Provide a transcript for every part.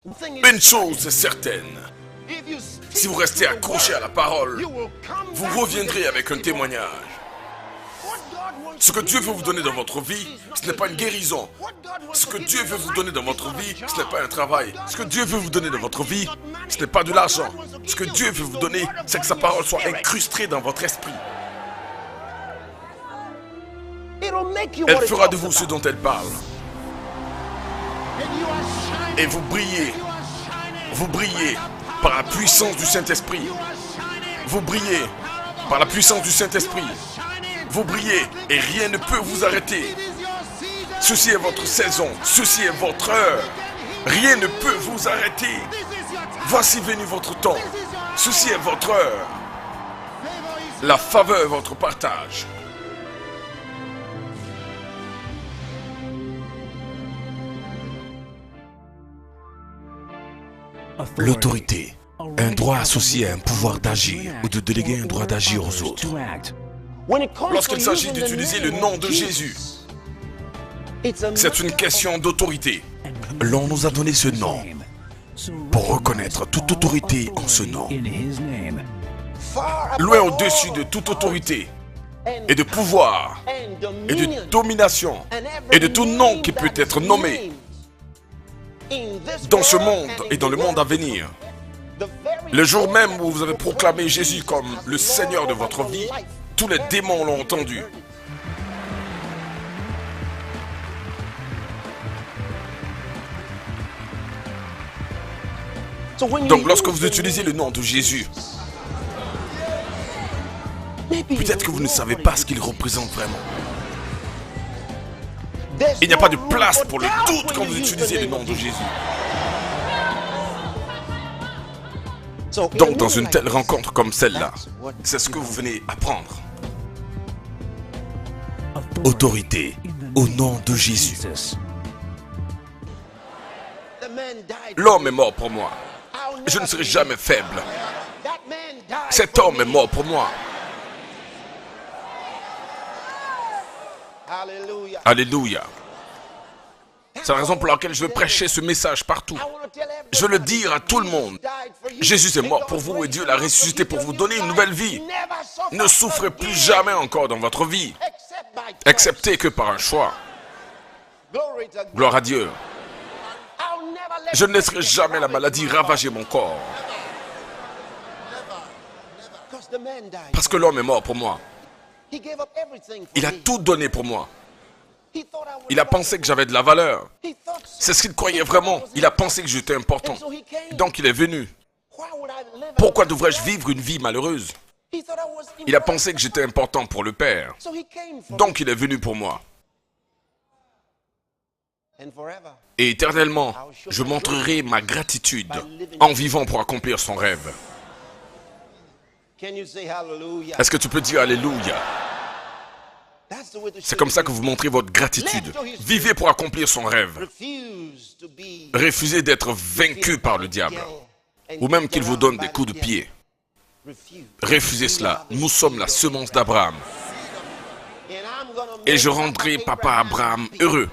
Une chose est certaine, si vous restez accroché à la parole, vous reviendrez avec un témoignage. Ce que Dieu veut vous donner dans votre vie, ce n'est pas une guérison. Ce que Dieu veut vous donner dans votre vie, ce n'est pas un travail. Ce que Dieu veut vous donner dans votre vie, ce n'est pas de l'argent. Ce que Dieu veut vous donner, c'est que sa parole soit incrustée dans votre esprit. Elle fera de vous ce dont elle parle. Et vous brillez par la puissance du Saint-Esprit. Vous brillez par la puissance du Saint-Esprit. Vous brillez et rien ne peut vous arrêter. Ceci est votre saison, ceci est votre heure. Rien ne peut vous arrêter. Voici venu votre temps. Ceci est votre heure. La faveur est votre partage. L'autorité, un droit associé à un pouvoir d'agir ou de déléguer un droit d'agir aux autres. Lorsqu'il s'agit d'utiliser le nom de Jésus, c'est une question d'autorité. L'on nous a donné ce nom pour reconnaître toute autorité en ce nom. Loin au-dessus de toute autorité et de pouvoir et de domination et de tout nom qui peut être nommé dans ce monde et dans le monde à venir. Le jour même où vous avez proclamé Jésus comme le Seigneur de votre vie, tous les démons l'ont entendu. Donc lorsque vous utilisez le nom de Jésus, peut-être que vous ne savez pas ce qu'il représente vraiment. Il n'y a pas de place pour le doute quand vous utilisez le nom de Jésus. Donc dans une telle rencontre comme celle-là, c'est ce que vous venez apprendre. Autorité au nom de Jésus. L'homme est mort pour moi. Je ne serai jamais faible. Cet homme est mort pour moi. Alléluia. C'est la raison pour laquelle je veux prêcher ce message partout. Je veux le dire à tout le monde. Jésus est mort pour vous et Dieu l'a ressuscité pour vous donner une nouvelle vie. Ne souffrez plus jamais encore dans votre vie, excepté que par un choix. Gloire à Dieu. Je ne laisserai jamais la maladie ravager mon corps. Parce que l'homme est mort pour moi. Il a tout donné pour moi. Il a pensé que j'avais de la valeur. C'est ce qu'il croyait vraiment. Il a pensé que j'étais important. Donc il est venu. Pourquoi devrais-je vivre une vie malheureuse? Il a pensé que j'étais important pour le Père. Donc il est venu pour moi. Et éternellement, je montrerai ma gratitude en vivant pour accomplir son rêve. Est-ce que tu peux dire Alléluia? C'est comme ça que vous montrez votre gratitude. Vivez pour accomplir son rêve. Refusez d'être vaincu par le diable, ou même qu'il vous donne des coups de pied. Refusez cela. Nous sommes la semence d'Abraham. Et je rendrai papa Abraham heureux.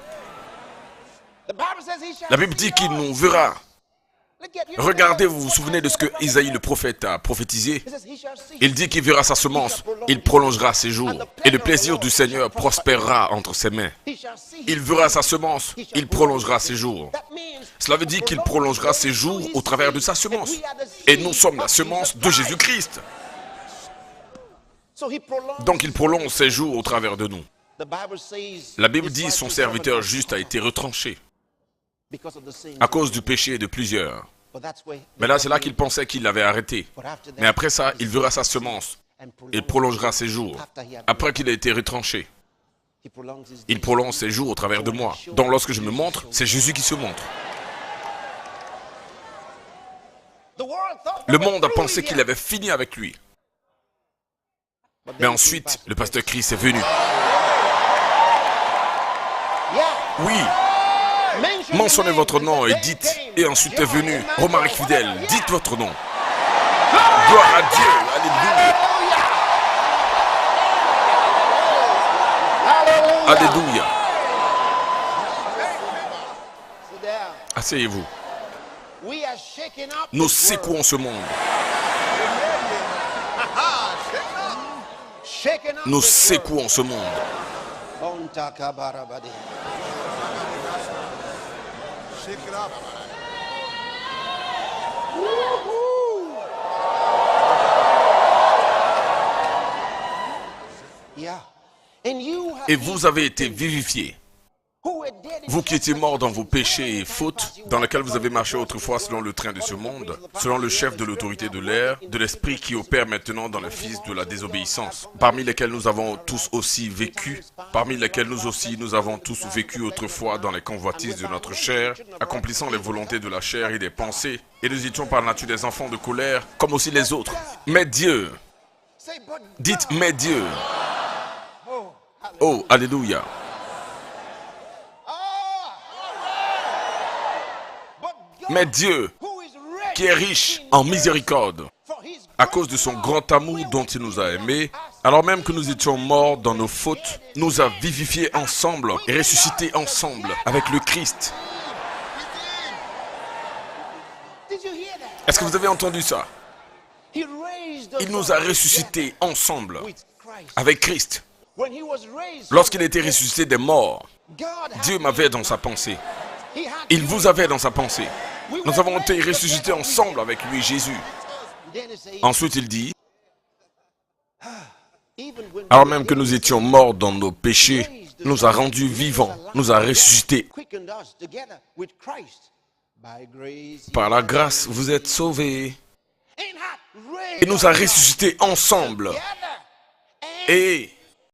La Bible dit qu'il nous verra. Regardez, vous vous souvenez de ce que Isaïe le prophète a prophétisé? Il dit qu'il verra sa semence, il prolongera ses jours, et le plaisir du Seigneur prospérera entre ses mains. Il verra sa semence, il prolongera ses jours. Cela veut dire qu'il prolongera ses jours au travers de sa semence. Et nous sommes la semence de Jésus-Christ. Donc il prolonge ses jours au travers de nous. La Bible dit son serviteur juste a été retranché à cause du péché de plusieurs. Mais là, c'est là qu'il pensait qu'il l'avait arrêté. Mais après ça, il verra sa semence. Il prolongera ses jours. Après qu'il a été retranché, il prolonge ses jours au travers de moi. Donc lorsque je me montre, c'est Jésus qui se montre. Le monde a pensé qu'il avait fini avec lui. Mais ensuite, le pasteur Christ est venu. Oui. Mentionnez votre nom et dites, et ensuite est venu, Romaric fidèle, dites votre nom. Gloire à Dieu, alléluia. Alléluia. Asseyez-vous. Nous secouons ce monde. Nous secouons ce monde. Et vous avez été vivifiés. Vous qui étiez morts dans vos péchés et fautes, dans lesquels vous avez marché autrefois selon le train de ce monde, selon le chef de l'autorité de l'air, de l'esprit qui opère maintenant dans les fils de la désobéissance, parmi lesquels nous avons tous aussi vécu, parmi lesquels nous avons tous vécu autrefois dans les convoitises de notre chair, accomplissant les volontés de la chair et des pensées, et nous étions par nature des enfants de colère, comme aussi les autres. Mais Dieu, dites mais Dieu, oh, alléluia. Mais Dieu, qui est riche en miséricorde, à cause de son grand amour dont il nous a aimés, alors même que nous étions morts dans nos fautes, nous a vivifiés ensemble et ressuscités ensemble avec le Christ. Est-ce que vous avez entendu ça? Il nous a ressuscités ensemble avec Christ. Lorsqu'il était ressuscité des morts, Dieu m'avait dans sa pensée. Il vous avait dans sa pensée. Nous avons été ressuscités ensemble avec lui, Jésus. Ensuite, il dit, alors même que nous étions morts dans nos péchés, nous a rendus vivants, nous a ressuscités. Par la grâce, vous êtes sauvés. Et nous a ressuscités ensemble. Et